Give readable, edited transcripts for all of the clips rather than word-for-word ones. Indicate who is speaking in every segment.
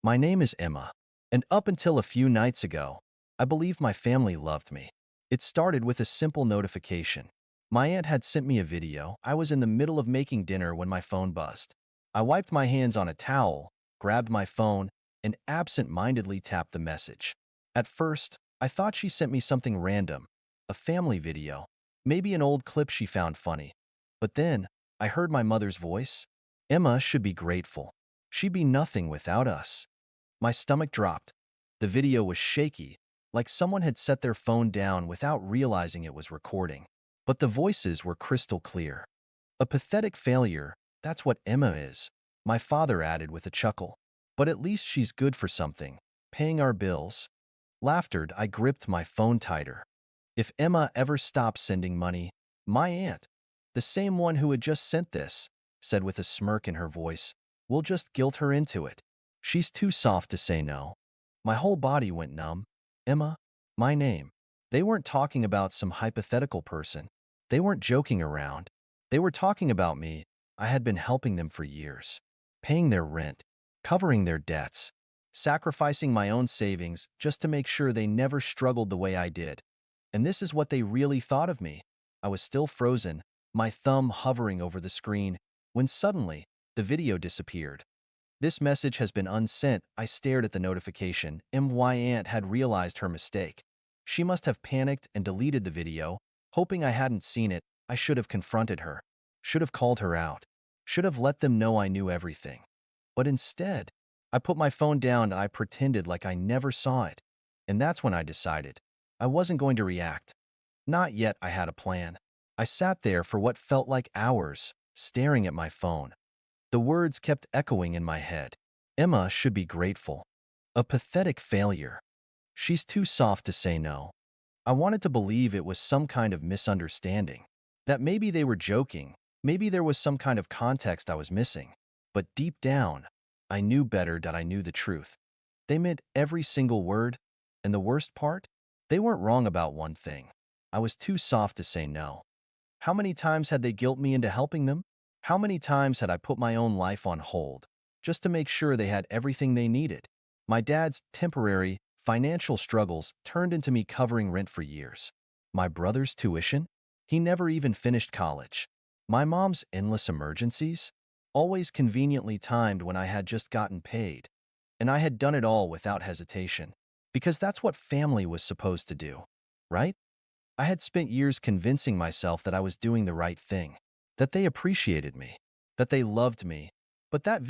Speaker 1: My name is Emma, and up until a few nights ago, I believed my family loved me. It started with a simple notification. My aunt had sent me a video. I was in the middle of making dinner when my phone buzzed. I wiped my hands on a towel, grabbed my phone, and absent-mindedly tapped the message. At first, I thought she sent me something random, a family video, maybe an old clip she found funny. But then, I heard my mother's voice. Emma should be grateful. She'd be nothing without us. My stomach dropped. The video was shaky, like someone had set their phone down without realizing it was recording. But the voices were crystal clear. A pathetic failure, that's what Emma is, my father added with a chuckle. But at least she's good for something, paying our bills. Laughter, I gripped my phone tighter. If Emma ever stops sending money, my aunt, the same one who had just sent this, said with a smirk in her voice, we'll just guilt her into it. She's too soft to say no. My whole body went numb. Emma, my name. They weren't talking about some hypothetical person. They weren't joking around. They were talking about me. I had been helping them for years, paying their rent, covering their debts, sacrificing my own savings just to make sure they never struggled the way I did. And this is what they really thought of me. I was still frozen, my thumb hovering over the screen, when suddenly, the video disappeared. This message has been unsent. I stared at the notification. My aunt had realized her mistake. She must have panicked and deleted the video, hoping I hadn't seen it. I should have confronted her, should have called her out, should have let them know I knew everything. But instead, I put my phone down and I pretended like I never saw it. And that's when I decided I wasn't going to react. Not yet. I had a plan. I sat there for what felt like hours, staring at my phone. The words kept echoing in my head. Emma should be grateful. A pathetic failure. She's too soft to say no. I wanted to believe it was some kind of misunderstanding. That maybe they were joking. Maybe there was some kind of context I was missing. But deep down, I knew better that I knew the truth. They meant every single word. And the worst part? They weren't wrong about one thing. I was too soft to say no. How many times had they guilt me into helping them? How many times had I put my own life on hold just to make sure they had everything they needed? My dad's temporary financial struggles turned into me covering rent for years. My brother's tuition? He never even finished college. My mom's endless emergencies? Always conveniently timed when I had just gotten paid. And I had done it all without hesitation. Because that's what family was supposed to do, right? I had spent years convincing myself that I was doing the right thing, that they appreciated me, that they loved me. But that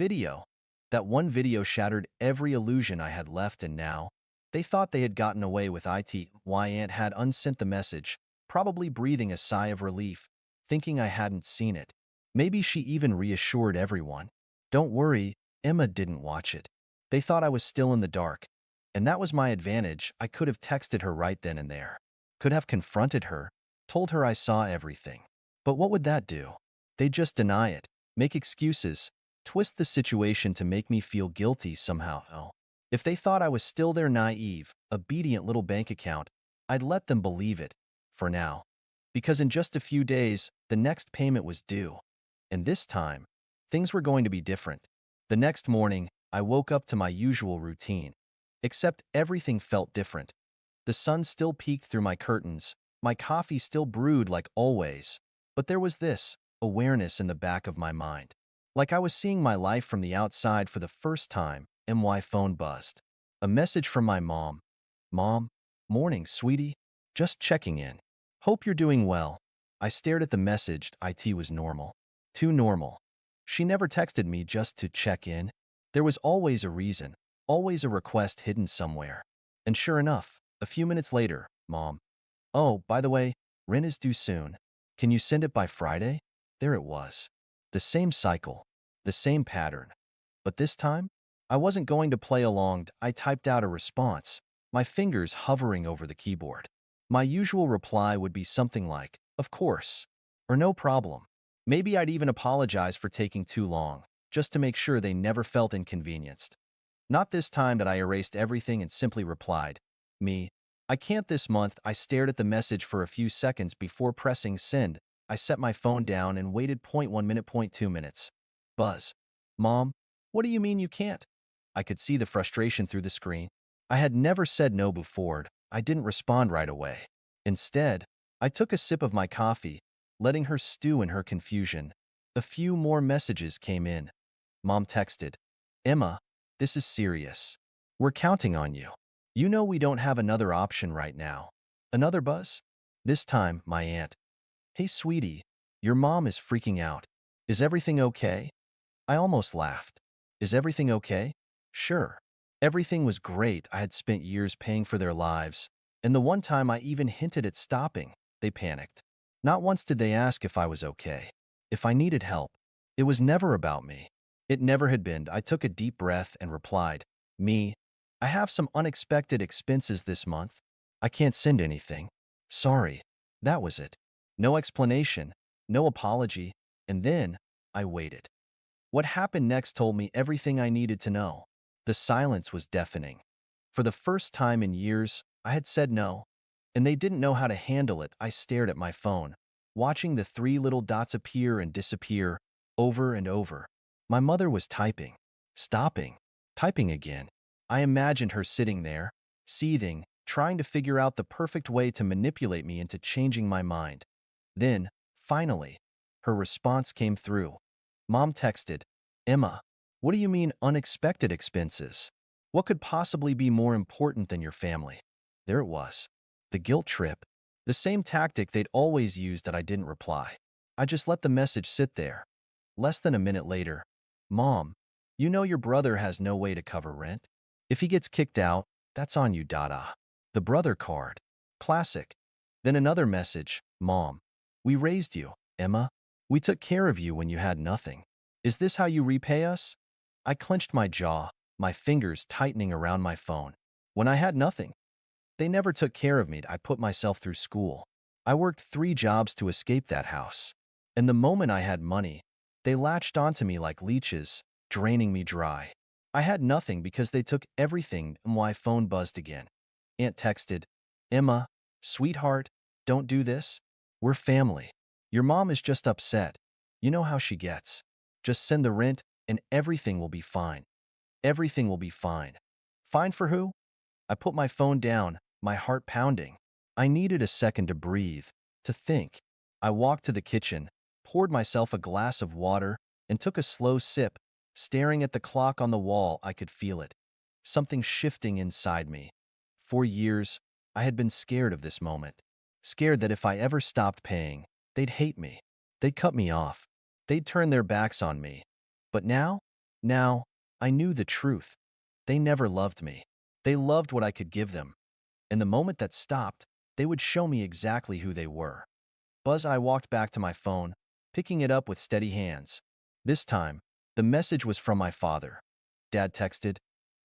Speaker 1: one video shattered every illusion I had left, and now they thought they had gotten away with it. My aunt had unsent the message, probably breathing a sigh of relief, thinking I hadn't seen it. Maybe she even reassured everyone. Don't worry, Emma didn't watch it. They thought I was still in the dark. And that was my advantage. I could have texted her right then and there. Could have confronted her, told her I saw everything. But what would that do? They'd just deny it, make excuses, twist the situation to make me feel guilty somehow. Oh. If they thought I was still their naive, obedient little bank account, I'd let them believe it, for now. Because in just a few days, the next payment was due. And this time, things were going to be different. The next morning, I woke up to my usual routine. Except everything felt different. The sun still peeked through my curtains, my coffee still brewed like always, but there was this awareness in the back of my mind. Like I was seeing my life from the outside for the first time. My phone buzzed. A message from my mom. Mom, morning, sweetie. Just checking in. Hope you're doing well. I stared at the message. It was normal. Too normal. She never texted me just to check in. There was always a reason, always a request hidden somewhere. And sure enough, a few minutes later, Mom. Oh, by the way, rent is due soon. Can you send it by Friday? There it was. The same cycle, the same pattern. But this time, I wasn't going to play along. I typed out a response, my fingers hovering over the keyboard. My usual reply would be something like, of course, or no problem. Maybe I'd even apologize for taking too long, just to make sure they never felt inconvenienced. Not this time. That I erased everything and simply replied, me. I can't this month. I stared at the message for a few seconds before pressing send. I set my phone down and waited. 1 minute, 2 minutes. Buzz. Mom, what do you mean you can't? I could see the frustration through the screen. I had never said no before. I didn't respond right away. Instead, I took a sip of my coffee, letting her stew in her confusion. A few more messages came in. Mom texted, "Emma, this is serious. We're counting on you. You know we don't have another option right now." Another buzz? This time, my aunt. "Hey, sweetie, your mom is freaking out. Is everything okay?" I almost laughed. "Is everything okay?" Sure. Everything was great. I had spent years paying for their lives, and the one time I even hinted at stopping, they panicked. Not once did they ask if I was okay, if I needed help. It was never about me. It never had been. I took a deep breath and replied, "Me, I have some unexpected expenses this month. I can't send anything. Sorry." That was it. No explanation, no apology, and then I waited. What happened next told me everything I needed to know. The silence was deafening. For the first time in years, I had said no, and they didn't know how to handle it. I stared at my phone, watching the three little dots appear and disappear over and over. My mother was typing, stopping, typing again. I imagined her sitting there, seething, trying to figure out the perfect way to manipulate me into changing my mind. Then, finally, her response came through. Mom texted, "Emma, what do you mean unexpected expenses? What could possibly be more important than your family?" There it was. The guilt trip. The same tactic they'd always used that I didn't reply. I just let the message sit there. Less than a minute later, "Mom, you know your brother has no way to cover rent. If he gets kicked out, that's on you, Dada." The brother card. Classic. Then another message, "Mom, we raised you, Emma. We took care of you when you had nothing. Is this how you repay us?" I clenched my jaw, my fingers tightening around my phone. When I had nothing, they never took care of me. I put myself through school. I worked 3 jobs to escape that house. And the moment I had money, they latched onto me like leeches, draining me dry. I had nothing because they took everything, and my phone buzzed again. Aunt texted, "Emma, sweetheart, don't do this. We're family. Your mom is just upset. You know how she gets. Just send the rent and everything will be fine. Everything will be fine." Fine for who? I put my phone down, my heart pounding. I needed a second to breathe, to think. I walked to the kitchen, poured myself a glass of water, and took a slow sip. Staring at the clock on the wall, I could feel it. Something shifting inside me. For years, I had been scared of this moment. Scared that if I ever stopped paying, they'd hate me. They'd cut me off. They'd turn their backs on me. But now, I knew the truth. They never loved me. They loved what I could give them. And the moment that stopped, they would show me exactly who they were. I walked back to my phone, picking it up with steady hands. This time, the message was from my father. Dad texted,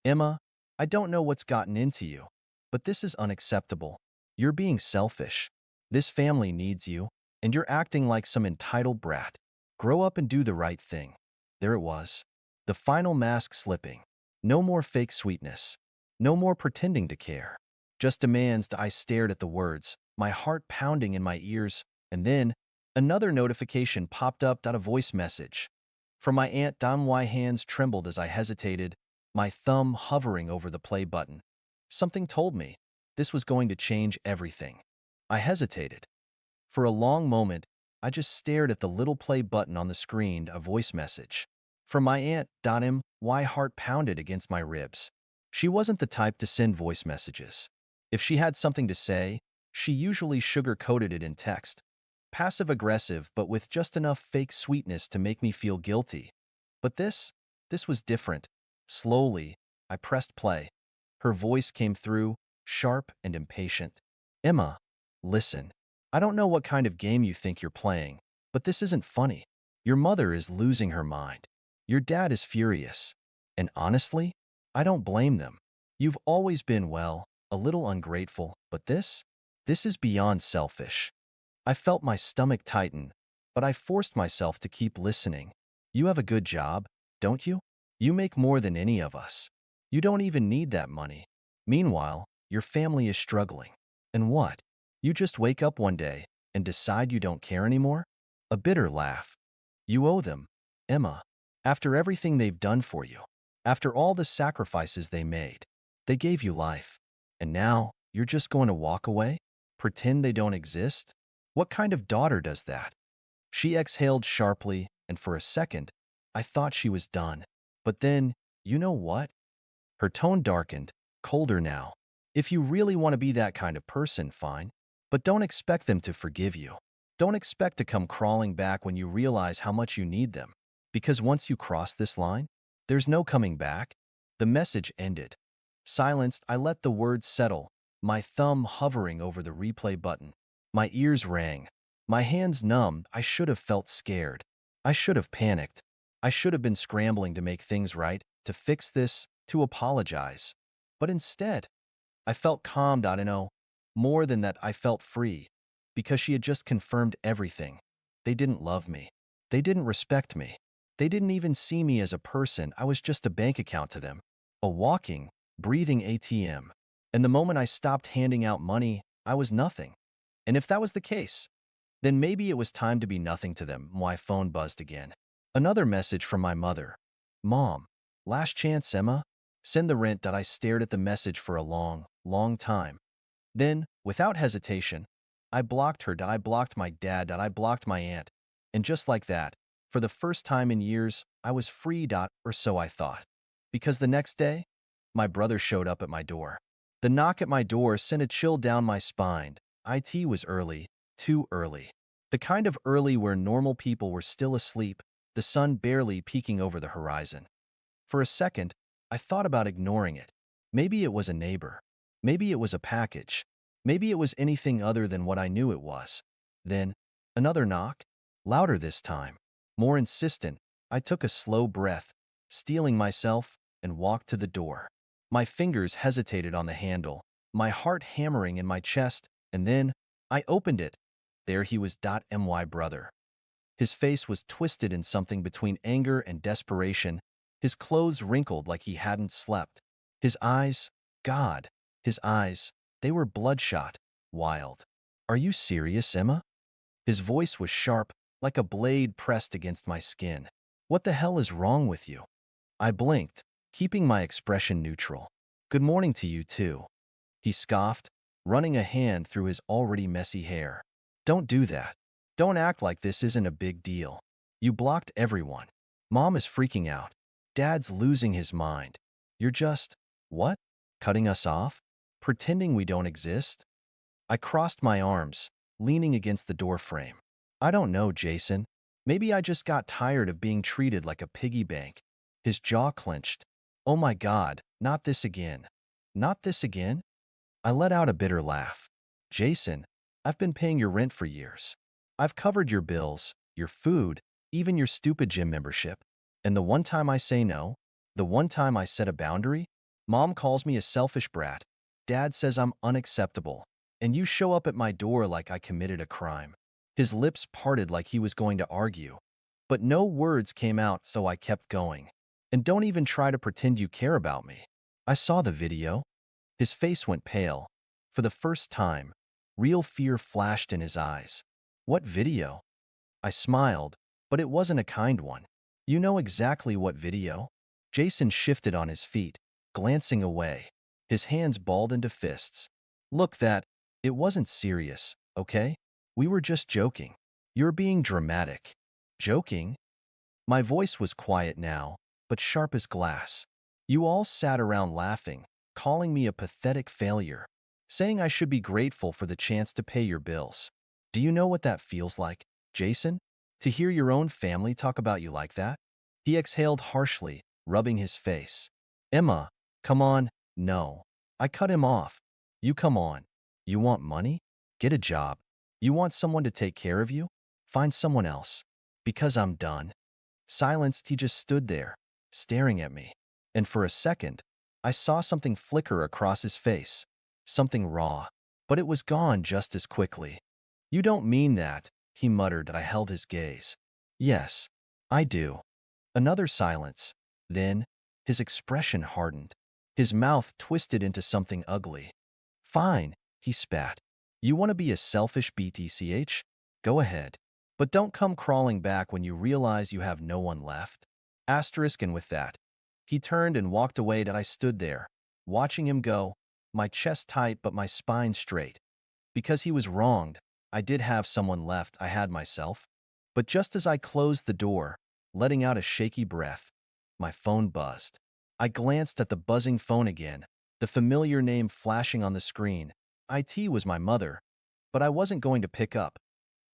Speaker 1: "Emma, I don't know what's gotten into you, but this is unacceptable. You're being selfish. This family needs you, and you're acting like some entitled brat. Grow up and do the right thing." There it was. The final mask slipping. No more fake sweetness. No more pretending to care. Just demands. I stared at the words, my heart pounding in my ears, and then another notification popped up. A voice message. From my aunt. My hands trembled as I hesitated, my thumb hovering over the play button. Something told me this was going to change everything. I hesitated. For a long moment, I just stared at the little play button on the screen. A voice message. From my aunt. My heart pounded against my ribs. She wasn't the type to send voice messages. If she had something to say, she usually sugar-coated it in text. Passive-aggressive, but with just enough fake sweetness to make me feel guilty. But this was different. Slowly, I pressed play. Her voice came through, sharp and impatient. "Emma, listen. I don't know what kind of game you think you're playing, but this isn't funny. Your mother is losing her mind. Your dad is furious. And honestly, I don't blame them. You've always been, well, a little ungrateful, but this is beyond selfish." I felt my stomach tighten, but I forced myself to keep listening. "You have a good job, don't you? You make more than any of us. You don't even need that money. Meanwhile, your family is struggling. And what? You just wake up one day and decide you don't care anymore?" A bitter laugh. "You owe them, Emma, after everything they've done for you. After all the sacrifices they made, they gave you life. And now, you're just going to walk away? Pretend they don't exist? What kind of daughter does that? She exhaled sharply, and for a second, I thought she was done. But then, you know what? Her tone darkened, colder now. If you really want to be that kind of person, fine. But don't expect them to forgive you. Don't expect to come crawling back when you realize how much you need them. Because once you cross this line, there's no coming back. The message ended. Silenced, I let the words settle, my thumb hovering over the replay button. My ears rang. My hands numbed. I should have felt scared. I should have panicked. I should have been scrambling to make things right, to fix this, to apologize. But instead, I felt calmed. I don't know. More than that, I felt free. Because she had just confirmed everything. They didn't love me. They didn't respect me. They didn't even see me as a person. I was just a bank account to them. A walking, breathing ATM. And the moment I stopped handing out money, I was nothing. And if that was the case, then maybe it was time to be nothing to them. My phone buzzed again. Another message from my mother. Mom, last chance, Emma. Send the rent. I stared at the message for a long, long time. Then, without hesitation, I blocked her. I blocked my dad. I blocked my aunt. And just like that, for the first time in years, I was free. Or so I thought. Because the next day, my brother showed up at my door. The knock at my door sent a chill down my spine. It was early, too early. The kind of early where normal people were still asleep, the sun barely peeking over the horizon. For a second, I thought about ignoring it. Maybe it was a neighbor. Maybe it was a package. Maybe it was anything other than what I knew it was. Then, another knock, louder this time, more insistent. I took a slow breath, steeling myself, and walked to the door. My fingers hesitated on the handle, my heart hammering in my chest, and then I opened it. There he was. My brother. His face was twisted in something between anger and desperation, his clothes wrinkled like he hadn't slept. His eyes, God, his eyes, they were bloodshot, wild. Are you serious, Emma? His voice was sharp, like a blade pressed against my skin. What the hell is wrong with you? I blinked, keeping my expression neutral. Good morning to you, too. He scoffed, running a hand through his already messy hair. Don't do that. Don't act like this isn't a big deal. You blocked everyone. Mom is freaking out. Dad's losing his mind. You're just, what? Cutting us off? Pretending we don't exist? I crossed my arms, leaning against the doorframe. I don't know, Jason. Maybe I just got tired of being treated like a piggy bank. His jaw clenched. Oh my God, not this again. Not this again? I let out a bitter laugh. Jason, I've been paying your rent for years. I've covered your bills, your food, even your stupid gym membership. And the one time I say no, the one time I set a boundary, Mom calls me a selfish brat. Dad says I'm unacceptable. And you show up at my door like I committed a crime. His lips parted like he was going to argue. But no words came out, so I kept going. And don't even try to pretend you care about me. I saw the video. His face went pale. For the first time, real fear flashed in his eyes. What video? I smiled, but it wasn't a kind one. You know exactly what video? Jason shifted on his feet, glancing away, his hands balled into fists. Look, it wasn't serious, okay? We were just joking. You're being dramatic. Joking? My voice was quiet now, but sharp as glass. You all sat around laughing, calling me a pathetic failure, saying I should be grateful for the chance to pay your bills. Do you know what that feels like, Jason? To hear your own family talk about you like that? He exhaled harshly, rubbing his face. Emma, come on. No. I cut him off. You come on. You want money? Get a job. You want someone to take care of you? Find someone else. Because I'm done. Silenced, he just stood there, staring at me. And for a second, I saw something flicker across his face. Something raw. But it was gone just as quickly. You don't mean that, he muttered. I held his gaze. Yes, I do. Another silence. Then, his expression hardened. His mouth twisted into something ugly. Fine, he spat. You want to be a selfish BTCH? Go ahead. But don't come crawling back when you realize you have no one left. Asterisk, and with that, He turned and walked away and I stood there, watching him go, my chest tight but my spine straight. Because he was wronged, I did have someone left, I had myself. But just as I closed the door, letting out a shaky breath, my phone buzzed. I glanced at the buzzing phone again, the familiar name flashing on the screen. IT was my mother, but I wasn't going to pick up.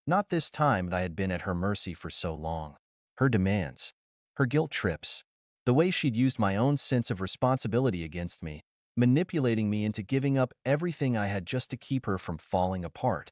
Speaker 1: Not this time that I had been at her mercy for so long. Her demands, her guilt trips, the way she'd used my own sense of responsibility against me, manipulating me into giving up everything I had just to keep her from falling apart.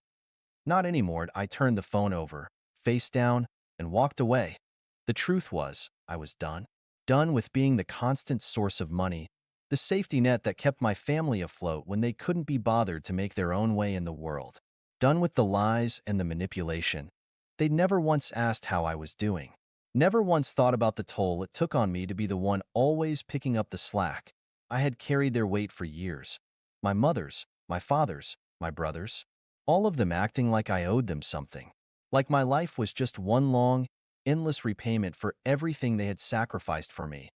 Speaker 1: Not anymore. I turned the phone over, face down, and walked away. The truth was, I was done. Done with being the constant source of money, the safety net that kept my family afloat when they couldn't be bothered to make their own way in the world. Done with the lies and the manipulation. They'd never once asked how I was doing. Never once thought about the toll it took on me to be the one always picking up the slack. I had carried their weight for years. My mother's, my father's, my brother's. All of them acting like I owed them something. Like my life was just one long, endless repayment for everything they had sacrificed for me.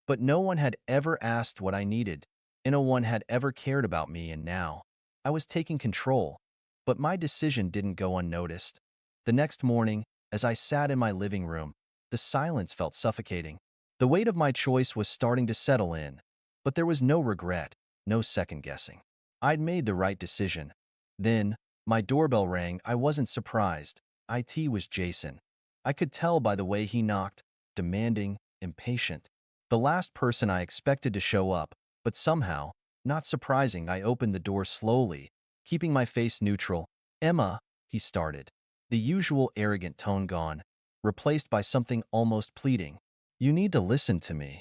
Speaker 1: But no one had ever asked what I needed, and no one had ever cared about me, and now I was taking control. But my decision didn't go unnoticed. The next morning, as I sat in my living room, the silence felt suffocating. The weight of my choice was starting to settle in, but there was no regret, no second guessing. I'd made the right decision. Then, my doorbell rang. I wasn't surprised. IT was Jason. I could tell by the way he knocked, demanding, impatient. The last person I expected to show up, but somehow, not surprising, I opened the door slowly, keeping my face neutral. "Emma," he started, the usual arrogant tone gone, replaced by something almost pleading. "You need to listen to me."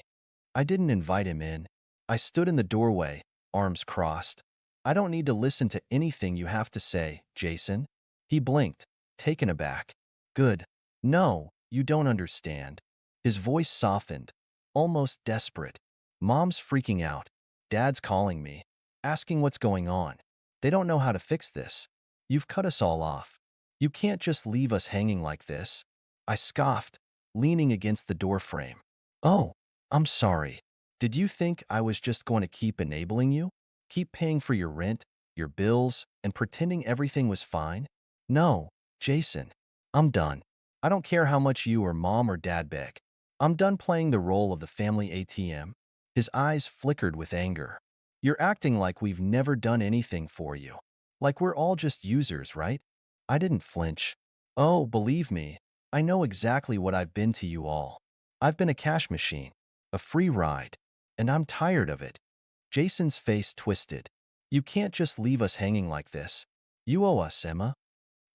Speaker 1: I didn't invite him in. I stood in the doorway, arms crossed. "I don't need to listen to anything you have to say, Jason." He blinked, taken aback. "Good. No, you don't understand." His voice softened, almost desperate. "Mom's freaking out. Dad's calling me, asking what's going on. They don't know how to fix this. You've cut us all off. You can't just leave us hanging like this." I scoffed, leaning against the doorframe. "Oh, I'm sorry. Did you think I was just going to keep enabling you? Keep paying for your rent, your bills, and pretending everything was fine? No, Jason. I'm done. I don't care how much you or mom or dad beg. I'm done playing the role of the family ATM." His eyes flickered with anger. "You're acting like we've never done anything for you. Like we're all just users, right?" I didn't flinch. "Oh, believe me, I know exactly what I've been to you all. I've been a cash machine, a free ride, and I'm tired of it." Jason's face twisted. "You can't just leave us hanging like this. You owe us, Emma."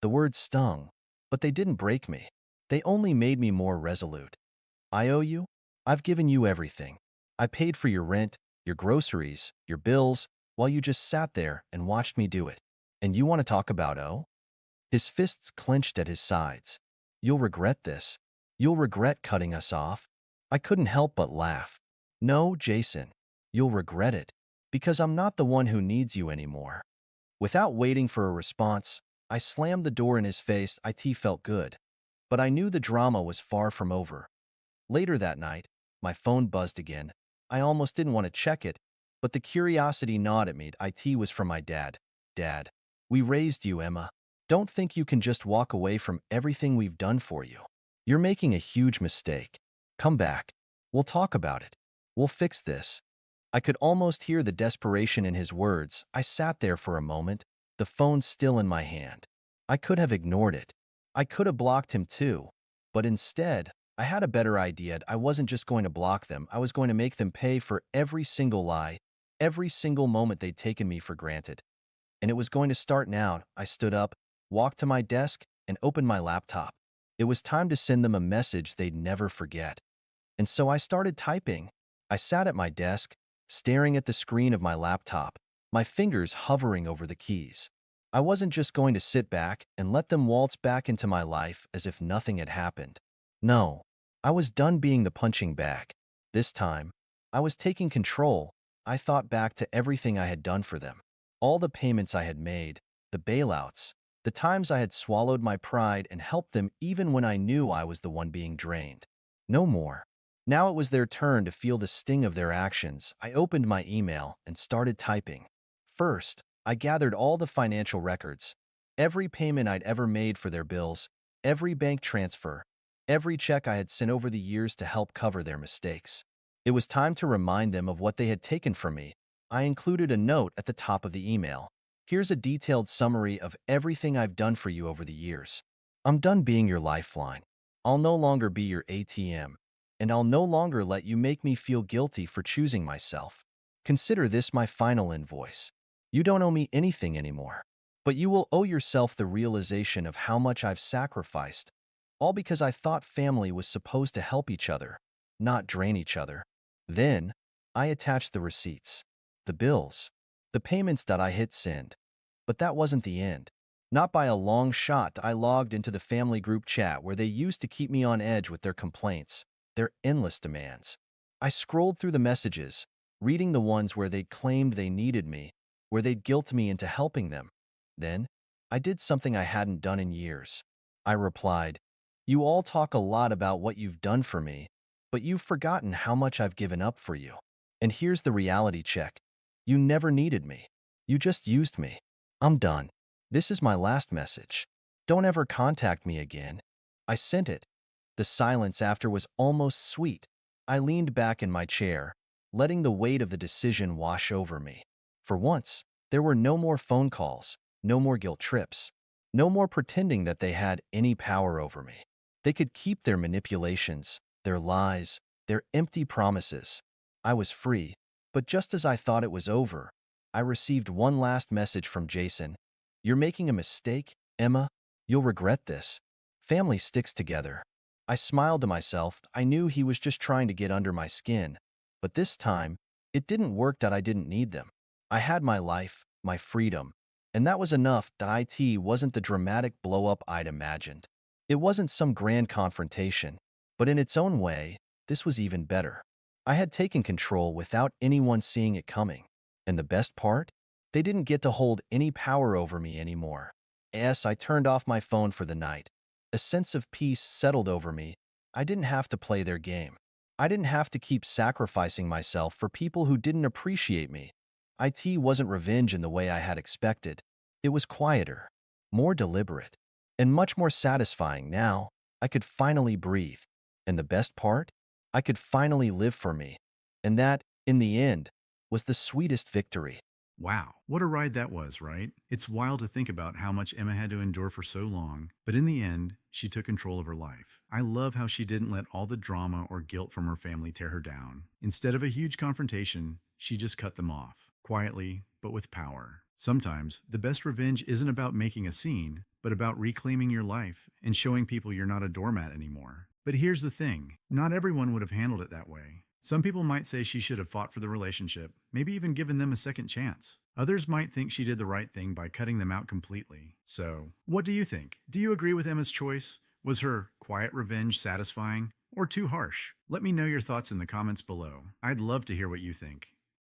Speaker 1: The words stung, but they didn't break me. They only made me more resolute. "I owe you? I've given you everything. I paid for your rent, your groceries, your bills, while you just sat there and watched me do it. And you want to talk about oh?" His fists clenched at his sides. "You'll regret this. You'll regret cutting us off." I couldn't help but laugh. "No, Jason, you'll regret it. Because I'm not the one who needs you anymore." Without waiting for a response, I slammed the door in his face. IT felt good. But I knew the drama was far from over. Later that night, my phone buzzed again. I almost didn't want to check it, but the curiosity gnawed at me. IT was from my dad. "Dad, we raised you, Emma. Don't think you can just walk away from everything we've done for you. You're making a huge mistake. Come back. We'll talk about it. We'll fix this." I could almost hear the desperation in his words. I sat there for a moment, the phone still in my hand. I could have ignored it. I could have blocked him too. But instead, I had a better idea. I wasn't just going to block them. I was going to make them pay for every single lie, every single moment they'd taken me for granted. And it was going to start now. I stood up, walked to my desk, and opened my laptop. It was time to send them a message they'd never forget. And so I started typing. I sat at my desk, staring at the screen of my laptop, my fingers hovering over the keys. I wasn't just going to sit back and let them waltz back into my life as if nothing had happened. No, I was done being the punching bag. This time, I was taking control. I thought back to everything I had done for them. All the payments I had made, the bailouts, the times I had swallowed my pride and helped them even when I knew I was the one being drained. No more. Now it was their turn to feel the sting of their actions. I opened my email and started typing. First, I gathered all the financial records, every payment I'd ever made for their bills, every bank transfer, every check I had sent over the years to help cover their mistakes. It was time to remind them of what they had taken from me. I included a note at the top of the email. Here's a detailed summary of everything I've done for you over the years. I'm done being your lifeline. I'll no longer be your ATM, and I'll no longer let you make me feel guilty for choosing myself. Consider this my final invoice. You don't owe me anything anymore, but you will owe yourself the realization of how much I've sacrificed, all because I thought family was supposed to help each other, not drain each other. Then, I attached the receipts, the bills, the payments that I hit send. But that wasn't the end. Not by a long shot. I logged into the family group chat where they used to keep me on edge with their complaints, their endless demands. I scrolled through the messages, reading the ones where they'd claimed they needed me, where they'd guilt me into helping them. Then, I did something I hadn't done in years. I replied, "You all talk a lot about what you've done for me, but you've forgotten how much I've given up for you. And here's the reality check. You never needed me. You just used me. I'm done. This is my last message. Don't ever contact me again." I sent it. The silence after was almost sweet. I leaned back in my chair, letting the weight of the decision wash over me. For once, there were no more phone calls, no more guilt trips, no more pretending that they had any power over me. They could keep their manipulations, their lies, their empty promises. I was free, but just as I thought it was over, I received one last message from Jason. "You're making a mistake, Emma. You'll regret this. Family sticks together." I smiled to myself. I knew he was just trying to get under my skin. But this time, it didn't work that I didn't need them. I had my life, my freedom, and that was enough. That it wasn't the dramatic blow-up I'd imagined. It wasn't some grand confrontation, but in its own way, this was even better. I had taken control without anyone seeing it coming. And the best part? They didn't get to hold any power over me anymore. Yes, I turned off my phone for the night. A sense of peace settled over me. I didn't have to play their game. I didn't have to keep sacrificing myself for people who didn't appreciate me. It wasn't revenge in the way I had expected. It was quieter, more deliberate, and much more satisfying now. I could finally breathe. And the best part? I could finally live for me. And that, in the end, was the sweetest victory.
Speaker 2: Wow, what a ride that was, right? It's wild to think about how much Emma had to endure for so long, but in the end, she took control of her life. I love how she didn't let all the drama or guilt from her family tear her down. Instead of a huge confrontation, she just cut them off, quietly, but with power. Sometimes, the best revenge isn't about making a scene, but about reclaiming your life and showing people you're not a doormat anymore. But here's the thing, not everyone would have handled it that way. Some people might say she should have fought for the relationship, maybe even given them a second chance. Others might think she did the right thing by cutting them out completely. So, what do you think? Do you agree with Emma's choice? Was her quiet revenge satisfying or too harsh? Let me know your thoughts in the comments below. I'd love to hear what you think.